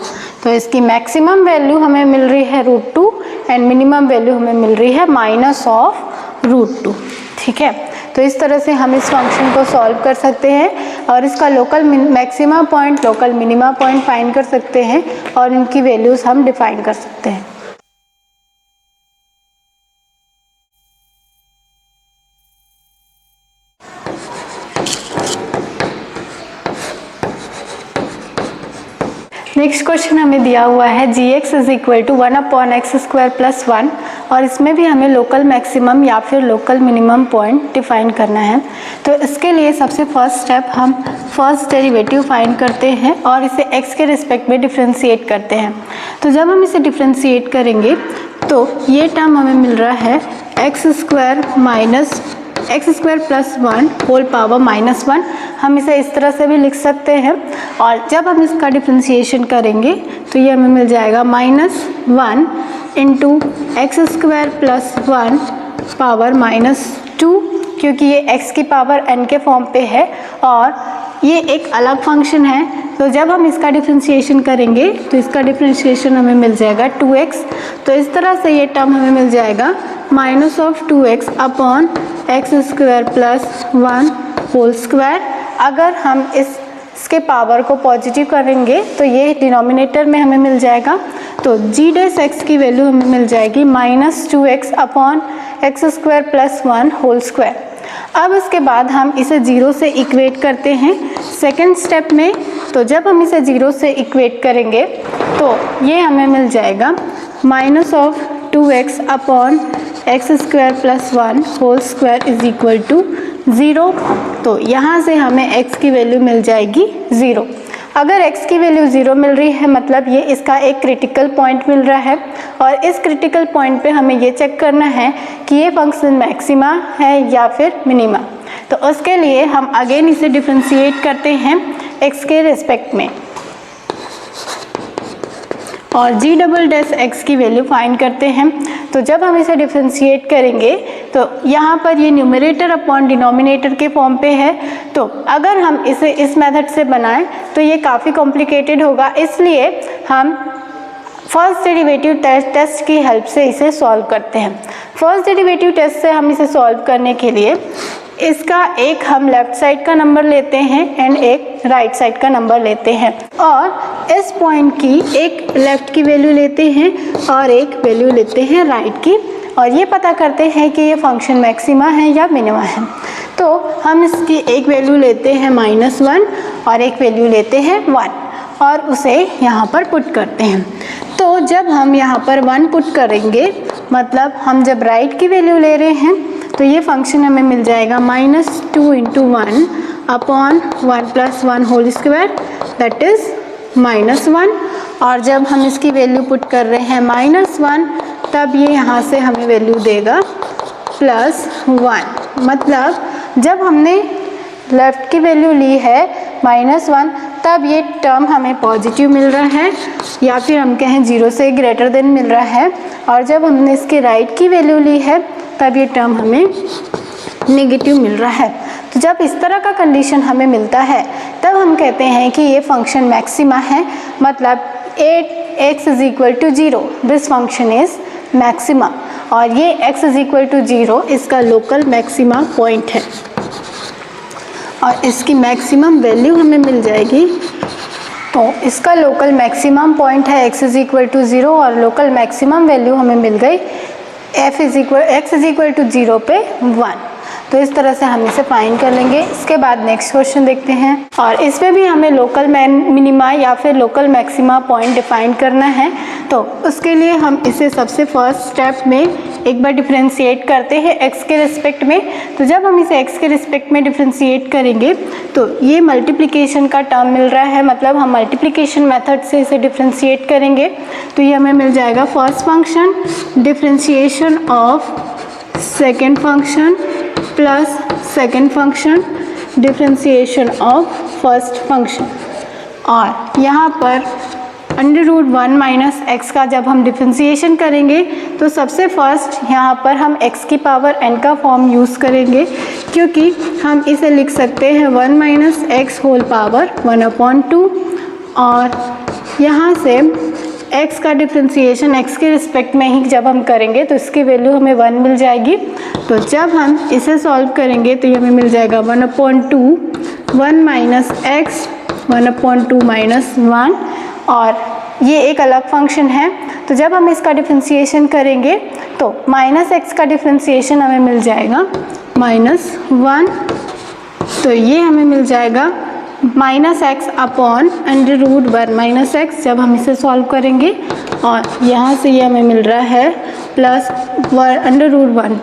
तो इसकी मैक्सिमम वैल्यू हमें मिल रही है √2 एंड मिनिमम वैल्यू हमें मिल रही है -√2, ठीक है। तो इस तरह से हम इस फंक्शन को सॉल्व कर सकते हैं और इसका local maxima point, local minima point find कर सकते हैं और इनकी वैल्यूज़ हम डिफाइन कर सकते हैं। नेक्स्ट क्वेश्चन हमें दिया हुआ है gx is equal to 1/x² + 1, और इसमें भी हमें लोकल मैक्सिमम या फिर लोकल मिनिमम पॉइंट डिफाइन करना है। तो इसके लिए सबसे फर्स्ट स्टेप हम फर्स्ट डेरिवेटिव फाइंड करते हैं और इसे x के रिस्पेक्ट में डिफ्रेंशिएट करते हैं। तो जब हम इसे डिफ्रेंशिएट करेंगे तो ये टर्म हमें मिल रहा है x² + 1 होल पावर -1। हम इसे इस तरह से भी लिख सकते हैं, और जब हम इसका डिफ्रेंशिएशन करेंगे तो ये हमें मिल जाएगा -1 × x² + 1 पावर -2, क्योंकि ये x की पावर n के फॉर्म पे है और ये एक अलग फंक्शन है। तो जब हम इसका डिफ्रेंशिएशन करेंगे तो इसका डिफ्रेंशिएशन हमें मिल जाएगा 2x। तो इस तरह से ये टर्म हमें मिल जाएगा -2x upon x² + 1 whole square. अगर हम इसके पावर को पॉजिटिव करेंगे तो ये डिनोमिनेटर में हमें मिल जाएगा, तो जी डैश एक्स की वैल्यू हमें मिल जाएगी -2x upon x square plus 1 whole square. अब इसके बाद हम इसे 0 से इक्वेट करते हैं सेकेंड स्टेप में। तो जब हम इसे 0 से इक्वेट करेंगे तो ये हमें मिल जाएगा -2x upon x square plus 1 whole square is equal to 0। तो यहाँ से हमें x की वैल्यू मिल जाएगी 0। अगर x की वैल्यू 0 मिल रही है मतलब ये इसका एक क्रिटिकल पॉइंट मिल रहा है, और इस क्रिटिकल पॉइंट पे हमें ये चेक करना है कि ये फंक्शन मैक्सिमा है या फिर मिनिमा। तो उसके लिए हम अगेन इसे डिफरेंशिएट करते हैं x के रिस्पेक्ट में और जी डबल डैश एक्स की वैल्यू फाइंड करते हैं। तो जब हम इसे डिफरेंशिएट करेंगे तो यहाँ पर ये न्यूमरेटर अपॉन डिनोमिनेटर के फॉर्म पे है। तो अगर हम इसे इस मेथड से बनाएं तो ये काफ़ी कॉम्प्लिकेटेड होगा, इसलिए हम फर्स्ट डेरिवेटिव टेस्ट की हेल्प से इसे सॉल्व करते हैं। फर्स्ट डेरिवेटिव टेस्ट से हम इसे सॉल्व करने के लिए इसका एक हम लेफ्ट साइड का नंबर लेते हैं एंड एक राइट साइड का नंबर लेते हैं, और इस पॉइंट की एक लेफ्ट की वैल्यू लेते हैं और एक वैल्यू लेते हैं राइट की, और ये पता करते हैं कि ये फंक्शन मैक्सिमा है या मिनिमा है। तो हम इसकी एक वैल्यू लेते हैं -1 और एक वैल्यू लेते हैं 1 और उसे यहाँ पर पुट करते हैं। तो जब हम यहाँ पर 1 पुट करेंगे मतलब हम जब राइट की वैल्यू ले रहे हैं तो ये फंक्शन हमें मिल जाएगा -2 × 1 upon 1 + 1 whole square that is -1, और जब हम इसकी वैल्यू पुट कर रहे हैं -1 तब ये यहाँ से हमें वैल्यू देगा +1। मतलब जब हमने लेफ़्ट की वैल्यू ली है -1 तब ये टर्म हमें पॉजिटिव मिल रहा है या फिर हम कहें 0 से ग्रेटर देन मिल रहा है, और जब हमने इसके राइट की वैल्यू ली है तब ये टर्म हमें नेगेटिव मिल रहा है। तो जब इस तरह का कंडीशन हमें मिलता है तब हम कहते हैं कि ये फंक्शन मैक्सिमा है, मतलब 8x = 0 this function is maxima, और ये x = 0 इसका लोकल मैक्सिमा पॉइंट है और इसकी मैक्सिमम वैल्यू हमें मिल जाएगी। तो इसका लोकल मैक्सिमम पॉइंट है x = 0 और लोकल मैक्सिमम वैल्यू हमें मिल गई x = 0 पे 1। तो इस तरह से हम इसे फाइंड कर लेंगे। इसके बाद नेक्स्ट क्वेश्चन देखते हैं, और इसमें भी हमें लोकल मिनिमा या फिर लोकल मैक्सिमा पॉइंट डिफाइन करना है। तो उसके लिए हम इसे सबसे फर्स्ट स्टेप में एक बार डिफरेंशिएट करते हैं x के रिस्पेक्ट में। तो जब हम इसे x के रिस्पेक्ट में डिफरेंशिएट करेंगे तो ये मल्टीप्लिकेशन का टर्म मिल रहा है, मतलब हम मल्टीप्लिकेशन मेथड से इसे डिफरेंशिएट करेंगे। तो ये हमें मिल जाएगा first function differentiation of second function plus second function differentiation of first function, और यहाँ पर √1 - x का जब हम डिफरेंशिएशन करेंगे तो सबसे फर्स्ट यहाँ पर हम x की पावर n का फॉर्म यूज़ करेंगे, क्योंकि हम इसे लिख सकते हैं 1 - x होल पावर 1/2, और यहाँ से x का डिफरेंशिएशन x के रिस्पेक्ट में ही जब हम करेंगे तो इसकी वैल्यू हमें 1 मिल जाएगी। तो जब हम इसे सॉल्व करेंगे तो ये हमें मिल जाएगा 1/2 1 - x 1/2 - 1, और ये एक अलग फंक्शन है। तो जब हम इसका डिफरेंशिएशन करेंगे तो -x का डिफरेंशिएशन हमें मिल जाएगा -1। तो ये हमें मिल जाएगा -x अपॉन √1 - x जब हम इसे सॉल्व करेंगे, और यहाँ से ये हमें मिल रहा है प्लस √1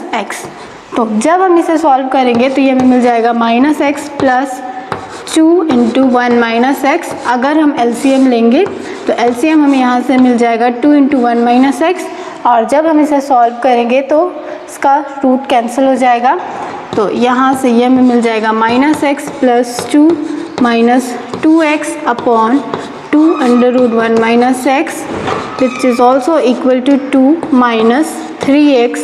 - x। तो जब हम इसे सॉल्व करेंगे तो ये हमें मिल जाएगा -x प्लस 2 × 1 - x। अगर हम LCM लेंगे तो LCM हमें यहाँ से मिल जाएगा 2 × 1 - x, और जब हम इसे सॉल्व करेंगे तो इसका रूट कैंसिल हो जाएगा। तो यहाँ से ये हमें मिल जाएगा -x plus 2 - 2x upon 2 √1 - x which is also equal to 2 - 3x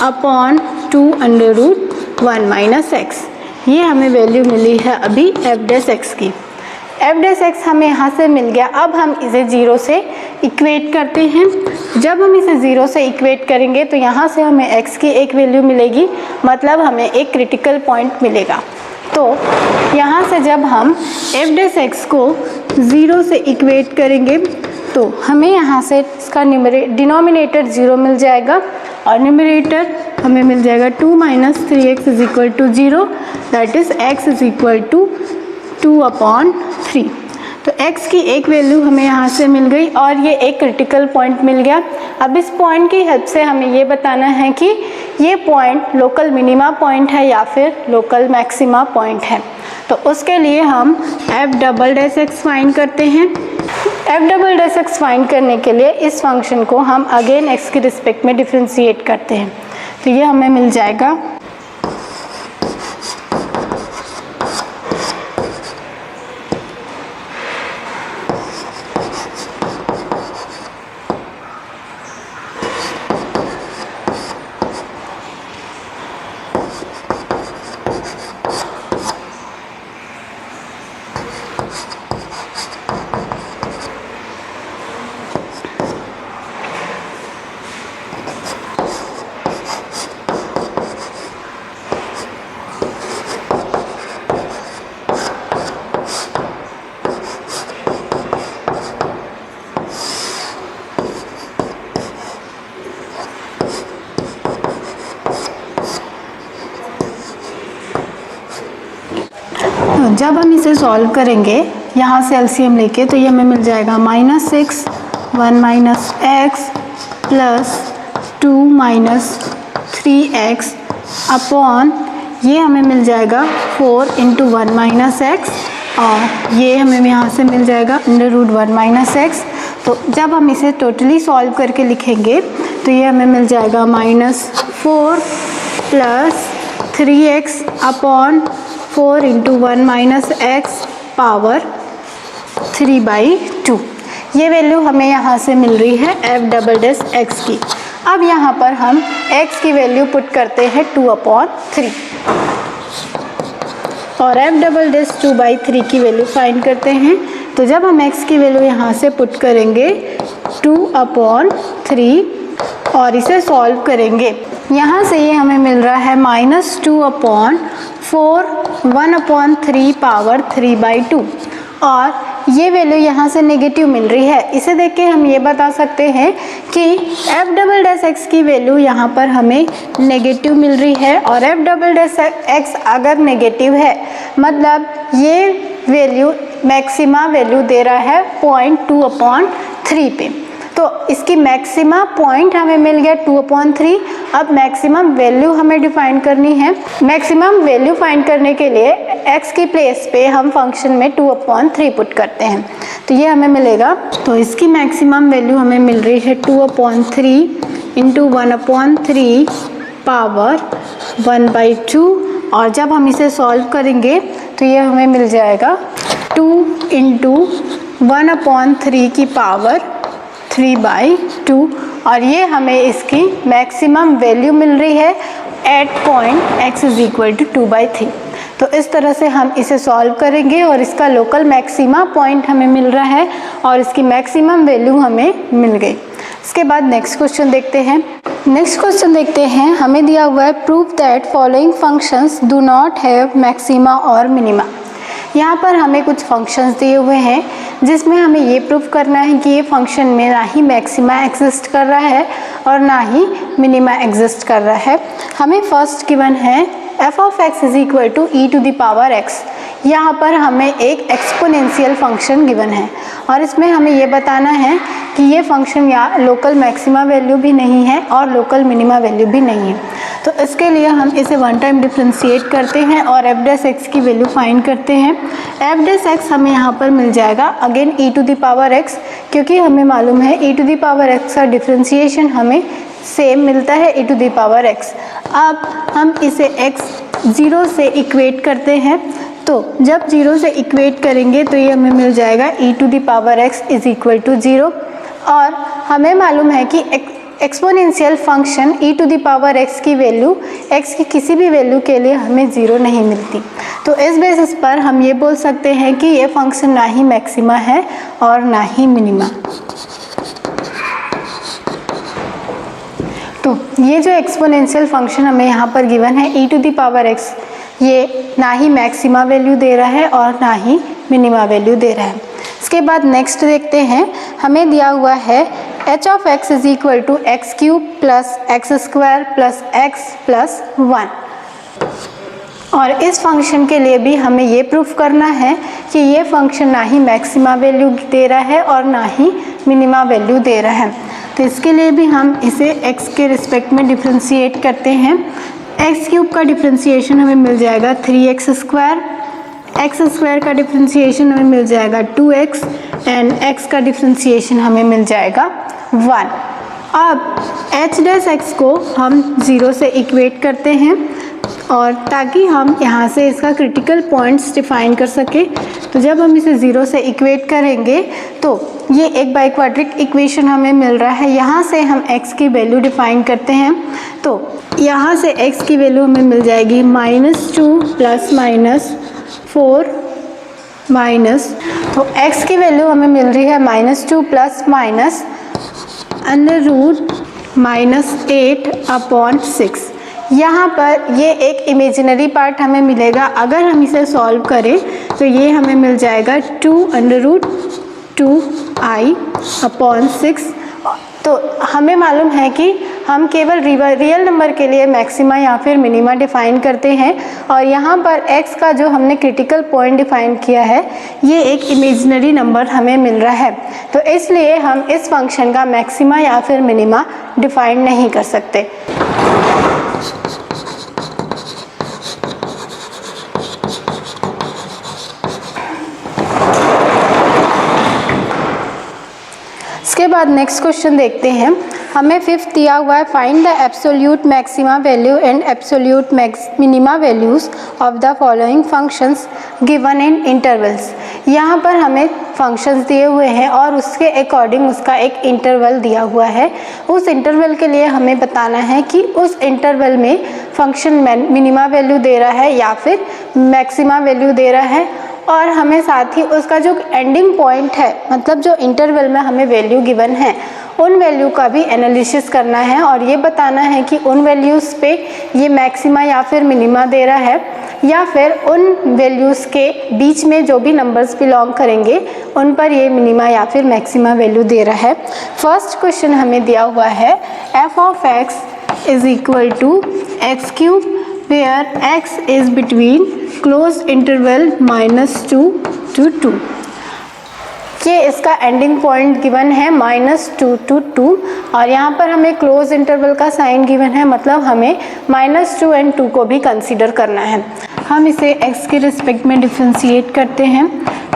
अपॉन 2 √1 - x। ये हमें वैल्यू मिली है अभी f' की। f' हमें यहाँ से मिल गया। अब हम इसे 0 से इक्वेट करते हैं। जब हम इसे 0 से इक्वेट करेंगे तो यहाँ से हमें x की एक वैल्यू मिलेगी, मतलब हमें एक क्रिटिकल पॉइंट मिलेगा। तो यहाँ से जब हम एफ डैश एक्स को 0 से इक्वेट करेंगे तो हमें यहाँ से इसका डिनोमिनेटर 0 मिल जाएगा और न्यूमरेटर हमें मिल जाएगा 2 minus 3x is equal to 0, that is x is equal to 2/3। तो x की एक वैल्यू हमें यहाँ से मिल गई और ये एक क्रिटिकल पॉइंट मिल गया। अब इस पॉइंट की हेल्प से हमें ये बताना है कि ये पॉइंट लोकल मिनिमा पॉइंट है या फिर लोकल मैक्सिमा पॉइंट है। तो उसके लिए हम F double dash x find करते हैं। F double dash x find करने के लिए इस फंक्शन को हम अगेन एक्स के रिस्पेक्ट में डिफ्रेंशिएट करते हैं। तो ये हमें मिल जाएगा जब हम इसे सॉल्व करेंगे यहाँ से एलसीएम लेके तो ये हमें मिल जाएगा -6 1 minus x plus 2 minus 3x upon ये हमें मिल जाएगा 4 इंटू 1 माइनस एक्स और ये हमें यहाँ से मिल जाएगा √1 माइनस एक्स। तो जब हम इसे टोटली सॉल्व करके लिखेंगे तो ये हमें मिल जाएगा -4 plus 3x upon 4 into 1 minus x power 3/2। ये वैल्यू हमें यहाँ से मिल रही है एफ डबल डैश एक्स की। अब यहाँ पर हम x की वैल्यू पुट करते हैं 2/3 और एफ डबल डैश 2/3 की वैल्यू फाइंड करते हैं। तो जब हम x की वैल्यू यहाँ से पुट करेंगे 2/3 और इसे सॉल्व करेंगे, यहाँ से ये हमें मिल रहा है -2/4 1/3 पावर 3/2 और ये वैल्यू यहाँ से नेगेटिव मिल रही है। इसे देख के हम ये बता सकते हैं कि एफ डबल डैश एक्स की वैल्यू यहाँ पर हमें नेगेटिव मिल रही है और एफ डबल डैश एक्स अगर नेगेटिव है मतलब ये वैल्यू मैक्सिमा वैल्यू दे रहा है 0.2/3 पे। तो इसकी मैक्सिमा पॉइंट हमें मिल गया 2/3। अब मैक्सिमम वैल्यू हमें डिफाइन करनी है। मैक्सिमम वैल्यू फाइंड करने के लिए x की प्लेस पे हम फंक्शन में 2/3 पुट करते हैं तो ये हमें मिलेगा। तो इसकी मैक्सिमम वैल्यू हमें मिल रही है 2/3 इंटू 1/3 पावर 1/2 और जब हम इसे सॉल्व करेंगे तो ये हमें मिल जाएगा 2 इंटू 1/3 की पावर 3/2 और ये हमें इसकी मैक्सिमम वैल्यू मिल रही है at point x is equal to 2/3। तो इस तरह से हम इसे सॉल्व करेंगे और इसका लोकल मैक्सिमा पॉइंट हमें मिल रहा है और इसकी मैक्सिमम वैल्यू हमें मिल गई। इसके बाद नेक्स्ट क्वेश्चन देखते हैं। हमें दिया हुआ है prove that following functions do not have maxima और मिनिमा। यहाँ पर हमें कुछ फंक्शंस दिए हुए हैं जिसमें हमें ये प्रूव करना है कि ये फंक्शन में ना ही मैक्सिमा एग्जिस्ट कर रहा है और ना ही मिनिमा एग्जिस्ट कर रहा है। हमें फर्स्ट गिवन है f of x is equal to e⁻x। यहाँ पर हमें एक एक्सपोनेंशियल फंक्शन गिवन है और इसमें हमें ये बताना है कि ये फंक्शन या लोकल मैक्सिमा वैल्यू भी नहीं है और लोकल मिनिमा वैल्यू भी नहीं है। तो इसके लिए हम इसे वन टाइम डिफ्रेंशिएट करते हैं और एफ डैश एक्स की वैल्यू फाइंड करते हैं। एफ डैश एक्स हमें यहाँ पर मिल जाएगा अगेन e⁻x क्योंकि हमें मालूम है e⁻x का डिफ्रेंशिएशन हमें सेम मिलता है e⁻x। अब हम इसे x 0 से इक्वेट करते हैं तो जब 0 से इक्वेट करेंगे तो ये हमें मिल जाएगा e⁻x इज इक्वल टू 0 और हमें मालूम है कि एक्सपोनेंशियल फंक्शन e⁻x की वैल्यू x की किसी भी वैल्यू के लिए हमें 0 नहीं मिलती। तो इस बेसिस पर हम ये बोल सकते हैं कि ये फंक्शन ना ही मैक्सिमा है और ना ही मिनिमा। तो ये जो एक्सपोनेंशियल फंक्शन हमें यहाँ पर गिवन है e to the power x, ये ना ही मैक्सिमा वैल्यू दे रहा है और ना ही मिनिमा वैल्यू दे रहा है। इसके बाद नेक्स्ट देखते हैं, हमें दिया हुआ है h of x is equal to x cube plus x square plus x plus 1। और इस फंक्शन के लिए भी हमें ये प्रूफ करना है कि ये फंक्शन ना ही मैक्सिमा वैल्यू दे रहा है और ना ही मिनिमा वैल्यू दे रहा है। तो इसके लिए भी हम इसे x के रिस्पेक्ट में डिफ्रेंशिएट करते हैं। एक्स क्यूब का डिफ्रेंशिएशन हमें मिल जाएगा 3x स्क्वायर, एक्स स्क्वायर का डिफ्रेंशिएशन हमें मिल जाएगा 2x एंड x का डिफ्रेंशिएशन हमें मिल जाएगा 1। अब h डैश x को हम 0 से इक्वेट करते हैं और ताकि हम यहाँ से इसका क्रिटिकल पॉइंट्स डिफाइन कर सके। तो जब हम इसे 0 से इक्वेट करेंगे तो ये एक बाइक्वाड्रिक इक्वेशन हमें मिल रहा है। यहाँ से हम x की वैल्यू डिफाइन करते हैं, तो यहाँ से x की वैल्यू हमें मिल जाएगी -2 प्लस -4 माइनस, तो x की वैल्यू हमें मिल रही है -2 प्लस माइनस √-8/6। यहाँ पर ये एक इमेजिनरी पार्ट हमें मिलेगा। अगर हम इसे सॉल्व करें तो ये हमें मिल जाएगा 2√2i/6। तो हमें मालूम है कि हम केवल रियल नंबर के लिए मैक्सिमा या फिर मिनिमा डिफाइन करते हैं और यहाँ पर x का जो हमने क्रिटिकल पॉइंट डिफाइन किया है ये एक इमेजिनरी नंबर हमें मिल रहा है। तो इसलिए हम इस फंक्शन का मैक्सिमा या फिर मिनिमा डिफाइन नहीं कर सकते। इसके बाद नेक्स्ट क्वेश्चन देखते हैं, हमें फिफ्थ दिया हुआ है, find the absolute maxima value and absolute minima values of the following functions given in intervals. यहाँ पर हमें फंक्शंस दिए हुए हैं और उसके अकॉर्डिंग उसका एक इंटरवल दिया हुआ है। उस इंटरवल के लिए हमें बताना है कि उस इंटरवल में फंक्शन मिनिमा वैल्यू दे रहा है या फिर मैक्सिमा वैल्यू दे रहा है, और हमें साथ ही उसका जो एंडिंग पॉइंट है, मतलब जो इंटरवल में हमें वैल्यू गिवन है उन वैल्यू का भी एनालिसिस करना है और ये बताना है कि उन वैल्यूज़ पे ये मैक्सिमा या फिर मिनिमा दे रहा है या फिर उन वैल्यूज़ के बीच में जो भी नंबर्स बिलोंग करेंगे उन पर ये मिनिमा या फिर मैक्सिमा वैल्यू दे रहा है। फर्स्ट क्वेश्चन हमें दिया हुआ है f of x is equal to x cube where x is between close interval -2 to 2। ये इसका एंडिंग पॉइंट गिवन है -2 to 2 और यहाँ पर हमें क्लोज इंटरवल का साइन गिवन है, मतलब हमें -2 and 2 को भी कंसीडर करना है। हम इसे x के रिस्पेक्ट में डिफ्रेंशिएट करते हैं,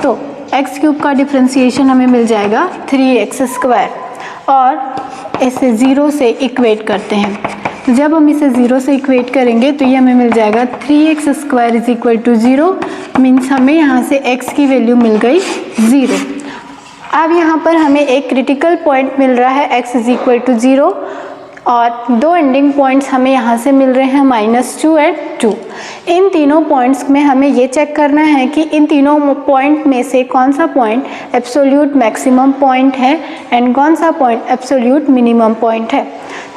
तो एक्स क्यूब का डिफ्रेंशिएशन हमें मिल जाएगा 3x स्क्वायर और इसे 0 से इक्वेट करते हैं। तो जब हम इसे 0 से इक्वेट करेंगे तो ये हमें मिल जाएगा 3x square is equal to 0, means हमें यहाँ से x की वैल्यू मिल गई 0। अब यहाँ पर हमें एक क्रिटिकल पॉइंट मिल रहा है x इज इक्वल टू 0 और दो एंडिंग पॉइंट्स हमें यहाँ से मिल रहे हैं -2 और 2। इन तीनों पॉइंट्स में हमें ये चेक करना है कि इन तीनों पॉइंट में से कौन सा पॉइंट एब्सोल्यूट मैक्सिमम पॉइंट है एंड कौन सा पॉइंट एब्सोल्यूट मिनिमम पॉइंट है।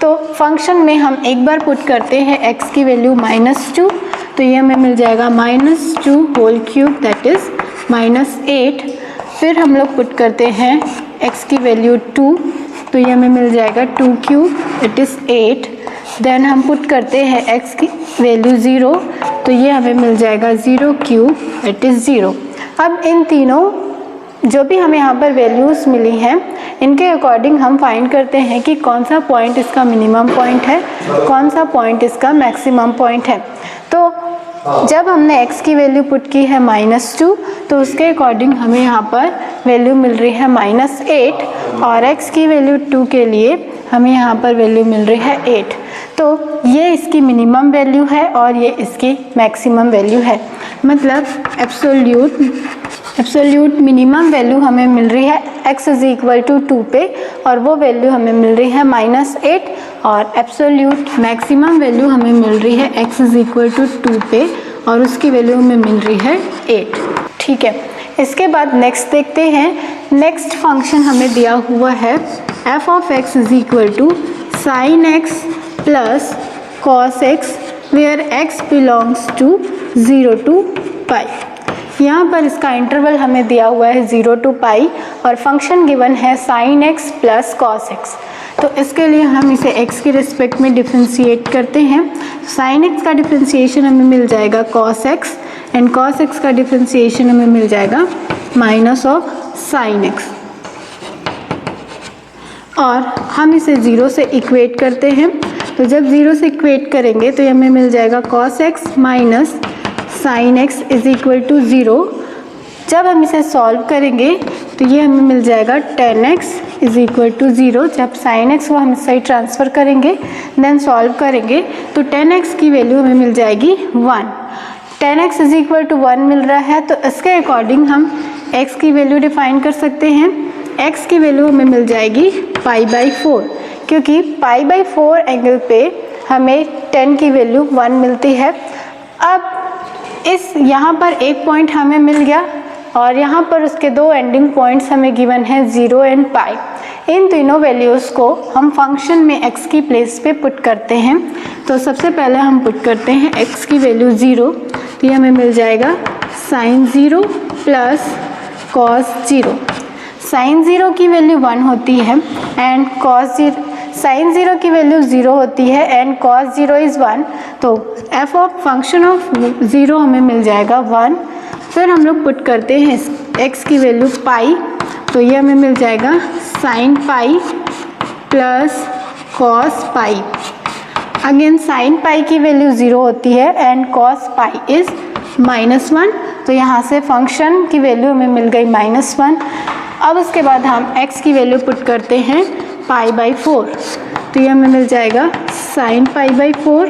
तो फंक्शन में हम एक बार पुट करते हैं x की वैल्यू -2, तो ये हमें मिल जाएगा -2 होल क्यूब दैट इज़ -8। फिर हम लोग पुट करते हैं x की वैल्यू 2, तो ये हमें मिल जाएगा 2 क्यूब इट इज़ 8। देन हम पुट करते हैं x की वैल्यू 0, तो ये हमें मिल जाएगा 0 क्यूब इट इज़ 0। अब इन तीनों जो भी हमें यहाँ पर वैल्यूज़ मिली हैं इनके अकॉर्डिंग हम फाइंड करते हैं कि कौन सा पॉइंट इसका मिनिमम पॉइंट है, कौन सा पॉइंट इसका मैक्सिमम पॉइंट है। तो जब हमने x की वैल्यू पुट की है -2, तो उसके अकॉर्डिंग हमें यहाँ पर वैल्यू मिल रही है -8 और x की वैल्यू 2 के लिए हमें यहाँ पर वैल्यू मिल रही है 8। तो ये इसकी मिनिमम वैल्यू है और ये इसकी मैक्सिमम वैल्यू है, मतलब एब्सोल्यूट मिनिमम वैल्यू हमें मिल रही है x इज इक्वल टू 2 पे और वो वैल्यू हमें मिल रही है -8, और एब्सोल्यूट मैक्सिमम वैल्यू हमें मिल रही है x इज इक्वल टू 2 पे और उसकी वैल्यू हमें मिल रही है 8। ठीक है, इसके बाद नेक्स्ट देखते हैं। नेक्स्ट फंक्शन हमें दिया हुआ है f of x is equal to sin x plus cos x where x belongs to 0 to पाई। यहाँ पर इसका इंटरवल हमें दिया हुआ है 0 to पाई और फंक्शन गिवन है sin x plus cos x। तो इसके लिए हम इसे x के रिस्पेक्ट में डिफ्रेंशिएट करते हैं। sin x का डिफ्रेंशिएशन हमें मिल जाएगा cos x and cos x का डिफ्रेंशिएशन हमें मिल जाएगा माइनस ऑफ sin x। और हम इसे 0 से इक्वेट करते हैं। तो जब 0 से इक्वेट करेंगे तो हमें मिल जाएगा cos x minus sin x is equal to 0। जब हम इसे सॉल्व करेंगे तो ये हमें मिल जाएगा tan x is equal to 0। जब sin x को हम सही ट्रांसफ़र करेंगे देन सॉल्व करेंगे तो tan x की वैल्यू हमें मिल जाएगी 1। tan x is equal to 1 मिल रहा है तो इसके अकॉर्डिंग हम x की वैल्यू डिफाइन कर सकते हैं। x की वैल्यू हमें मिल जाएगी π/4 क्योंकि π/4 एंगल पे हमें tan की वैल्यू 1 मिलती है। अब इस यहाँ पर एक पॉइंट हमें मिल गया और यहाँ पर उसके दो एंडिंग पॉइंट्स हमें गिवन है 0 एंड पाई। इन तीनों वैल्यूज़ को हम फंक्शन में x की प्लेस पे पुट करते हैं। तो सबसे पहले हम पुट करते हैं x की वैल्यू 0, तो ये हमें मिल जाएगा sin 0 प्लस cos 0। sin 0 की वैल्यू 1 होती है एंड sin 0 की वैल्यू 0 होती है एंड cos 0 इज़ 1। तो f ऑफ फंक्शन ऑफ 0 हमें मिल जाएगा 1। फिर हम लोग पुट करते हैं x की वैल्यू पाई, तो ये हमें मिल जाएगा sin पाई प्लस cos पाई। अगेन sin पाई की वैल्यू 0 होती है एंड cos पाई इज़ -1। तो यहाँ से फंक्शन की वैल्यू हमें मिल गई -1। अब उसके बाद हम x की वैल्यू पुट करते हैं π/4, तो ये हमें मिल जाएगा sin π/4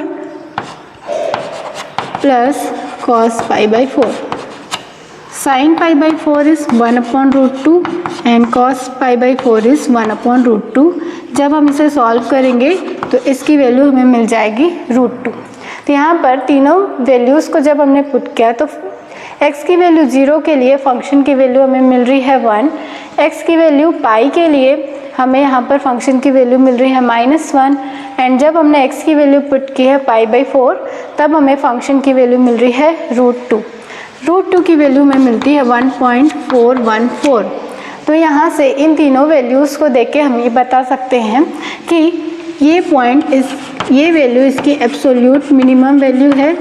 plus cos π/4। sin π/4 is 1/√2 and cos π/4 is 1/√2। जब हम इसे सॉल्व करेंगे तो इसकी वैल्यू हमें मिल जाएगी √2। तो यहाँ पर तीनों वैल्यूज़ को जब हमने पुट किया तो x की वैल्यू 0 के लिए फंक्शन की वैल्यू हमें मिल रही है 1, x की वैल्यू पाई के लिए हमें यहाँ पर फंक्शन की वैल्यू मिल रही है -1 एंड जब हमने x की वैल्यू पुट की है π/4 तब हमें फंक्शन की वैल्यू मिल रही है √2। √2 की वैल्यू हमें मिलती है 1.414। तो यहाँ से इन तीनों वैल्यूज़ को देख के हम ये बता सकते हैं कि ये वैल्यू इसकी एब्सोल्यूट मिनिमम वैल्यू है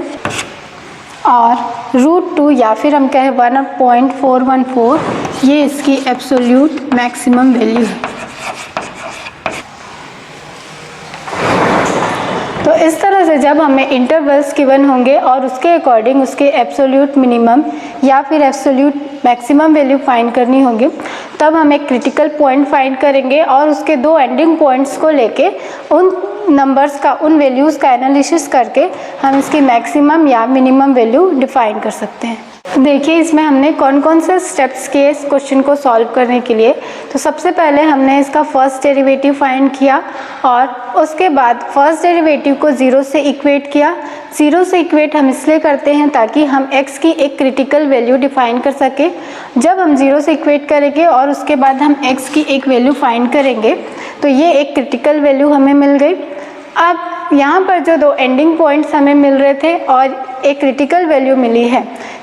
और √2 या फिर हम कहें 1.414 ये इसकी एब्सोल्यूट मैक्सिमम वैल्यू है। तो इस तरह से जब हमें इंटरवल्स गिवन होंगे और उसके अकॉर्डिंग उसके एब्सोल्यूट मिनिमम या फिर एब्सोल्यूट मैक्सिमम वैल्यू फाइंड करनी होगी, तब हम एक क्रिटिकल पॉइंट फाइंड करेंगे और उसके दो एंडिंग पॉइंट्स को लेके उन नंबर्स का, उन वैल्यूज़ का एनालिसिस करके हम इसकी मैक्सिमम या मिनिमम वैल्यू डिफाइन कर सकते हैं। देखिए इसमें हमने कौन कौन से स्टेप्स किए इस क्वेश्चन को सॉल्व करने के लिए। तो सबसे पहले हमने इसका फर्स्ट डेरिवेटिव फाइंड किया और उसके बाद फर्स्ट डेरिवेटिव को 0 से इक्वेट किया। 0 से इक्वेट हम इसलिए करते हैं ताकि हम x की एक क्रिटिकल वैल्यू डिफाइन कर सके। जब हम 0 से इक्वेट करेंगे और उसके बाद हम x की एक वैल्यू फाइंड करेंगे तो ये एक क्रिटिकल वैल्यू हमें मिल गई। अब यहाँ पर जो दो एंडिंग पॉइंट्स हमें मिल रहे थे और एक क्रिटिकल वैल्यू मिली है,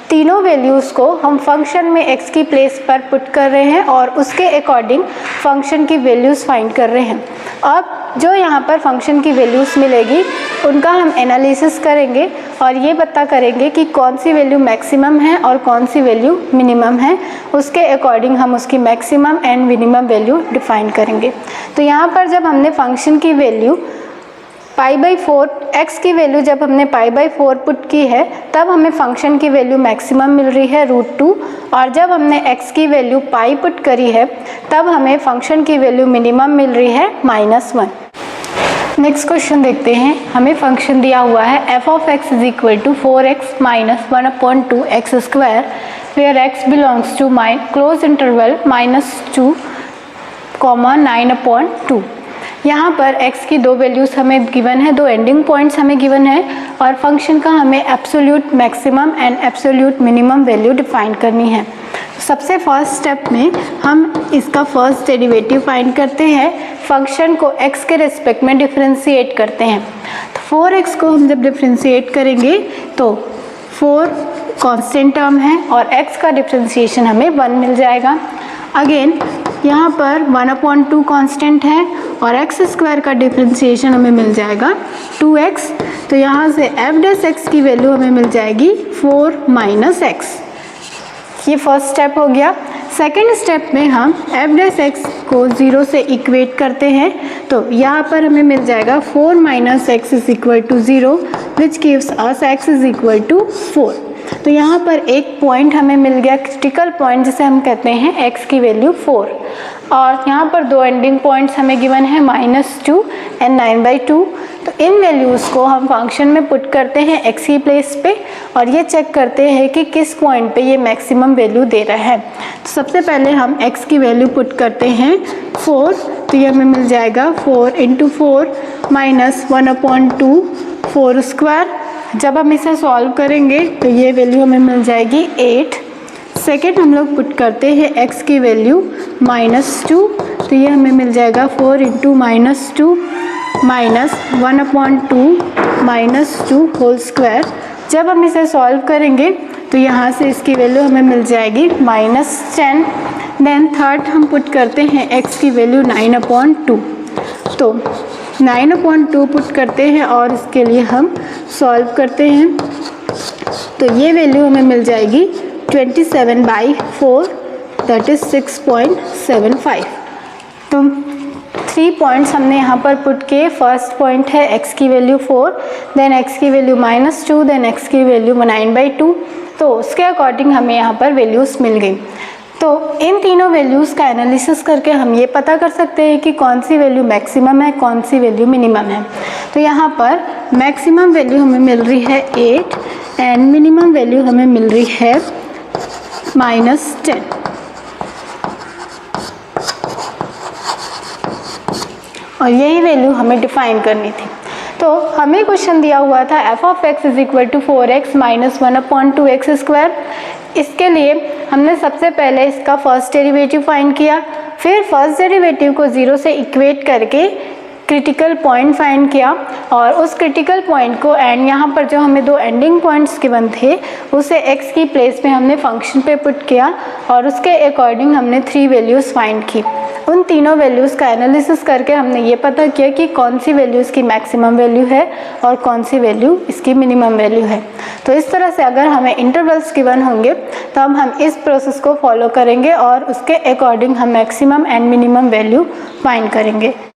तीनों वैल्यूज़ को हम फंक्शन में x की प्लेस पर पुट कर रहे हैं और उसके अकॉर्डिंग फंक्शन की वैल्यूज़ फाइंड कर रहे हैं। अब जो यहाँ पर फंक्शन की वैल्यूज़ मिलेगी उनका हम एनालिसिस करेंगे और ये पता करेंगे कि कौन सी वैल्यू मैक्सिमम है और कौन सी वैल्यू मिनिमम है। उसके अकॉर्डिंग हम उसकी maximum and minimum value define करेंगे। तो यहाँ पर जब हमने फंक्शन की वैल्यू π/4 x की वैल्यू जब हमने π/4 पुट की है तब हमें फंक्शन की वैल्यू मैक्सिमम मिल रही है √2 और जब हमने x की वैल्यू पाई पुट करी है तब हमें फंक्शन की वैल्यू मिनिमम मिल रही है -1। नेक्स्ट क्वेश्चन देखते हैं। हमें फंक्शन दिया हुआ है f of x is equal to 4x minus 1/2x² where x belongs to close interval -2, 9/2। यहाँ पर x की 2 वैल्यूज़ हमें गिवन है, 2 एंडिंग पॉइंट्स हमें गिवन है और फंक्शन का हमें absolute maximum and absolute minimum value define करनी है। सबसे फर्स्ट स्टेप में हम इसका फर्स्ट डेरिवेटिव फाइंड करते हैं, फंक्शन को x के रिस्पेक्ट में डिफरेंशिएट करते हैं। तो 4x को हम जब डिफरेंशिएट करेंगे तो 4 कांस्टेंट टर्म है और x का डिफरेंशिएशन हमें 1 मिल जाएगा। अगेन यहाँ पर 1/2 कांस्टेंट है और x स्क्वायर का डिफरेंशिएशन हमें मिल जाएगा 2x। तो यहाँ से f' की वैल्यू हमें मिल जाएगी 4 - x। ये फर्स्ट स्टेप हो गया। सेकेंड स्टेप में हम f' को 0 से इक्वेट करते हैं, तो यहाँ पर हमें मिल जाएगा 4 - x = 0 which gives us x = 4। तो यहाँ पर एक पॉइंट हमें मिल गया, क्रिटिकल पॉइंट जिसे हम कहते हैं x की वैल्यू 4, और यहाँ पर 2 एंडिंग पॉइंट्स हमें गिवन है -2 एंड 9/2। तो इन वैल्यूज़ को हम फंक्शन में पुट करते हैं x की प्लेस पे और ये चेक करते हैं कि किस पॉइंट पे ये मैक्सिमम वैल्यू दे रहा है। तो सबसे पहले हम x की वैल्यू पुट करते हैं 4, तो ये हमें मिल जाएगा 4 × 4 - 1/2 4 स्क्वायर। जब हम इसे सॉल्व करेंगे तो ये वैल्यू हमें मिल जाएगी 8। सेकेंड हम लोग पुट करते हैं x की वैल्यू -2, तो ये हमें मिल जाएगा 4 × -2 -1/2 -2 होल स्क्वायर। जब हम इसे सॉल्व करेंगे तो यहाँ से इसकी वैल्यू हमें मिल जाएगी -10। देन थर्ड हम पुट करते हैं x की वैल्यू 9/2, तो 9/2 पुट करते हैं और इसके लिए हम सॉल्व करते हैं, तो ये वैल्यू हमें मिल जाएगी 27/4 दैट इज़ 6.75। तो 3 पॉइंट्स हमने यहाँ पर पुट किए। फर्स्ट पॉइंट है x की वैल्यू 4, देन x की वैल्यू -2, देन x की वैल्यू 9/2। तो उसके अकॉर्डिंग हमें यहाँ पर वैल्यूज़ मिल गई। तो इन तीनों वैल्यूज़ का एनालिसिस करके हम ये पता कर सकते हैं कि कौन सी वैल्यू मैक्सिमम है, कौन सी वैल्यू मिनिमम है। तो यहाँ पर मैक्सिमम वैल्यू हमें मिल रही है 8 एंड मिनिमम वैल्यू हमें मिल रही है -10। और यही वैल्यू हमें डिफाइन करनी थी। तो हमें क्वेश्चन दिया हुआ था f(x) = 4x - 1/2x²। इसके लिए हमने सबसे पहले इसका फर्स्ट डेरिवेटिव फाइंड किया, फिर फर्स्ट डेरिवेटिव को 0 से इक्वेट करके क्रिटिकल पॉइंट फाइंड किया और उस क्रिटिकल पॉइंट को एंड यहाँ पर जो हमें 2 एंडिंग पॉइंट्स गिवन थे उसे x की प्लेस पे हमने फंक्शन पे पुट किया और उसके अकॉर्डिंग हमने 3 वैल्यूज़ फाइंड की। उन तीनों वैल्यूज़ का एनालिसिस करके हमने ये पता किया कि कौन सी वैल्यू इसकी मैक्सिमम वैल्यू है और कौन सी वैल्यू इसकी मिनिमम वैल्यू है। तो इस तरह से अगर हमें इंटरवल्स गिवन होंगे तो हम इस प्रोसेस को फॉलो करेंगे और उसके अकॉर्डिंग हम maximum and minimum value find करेंगे।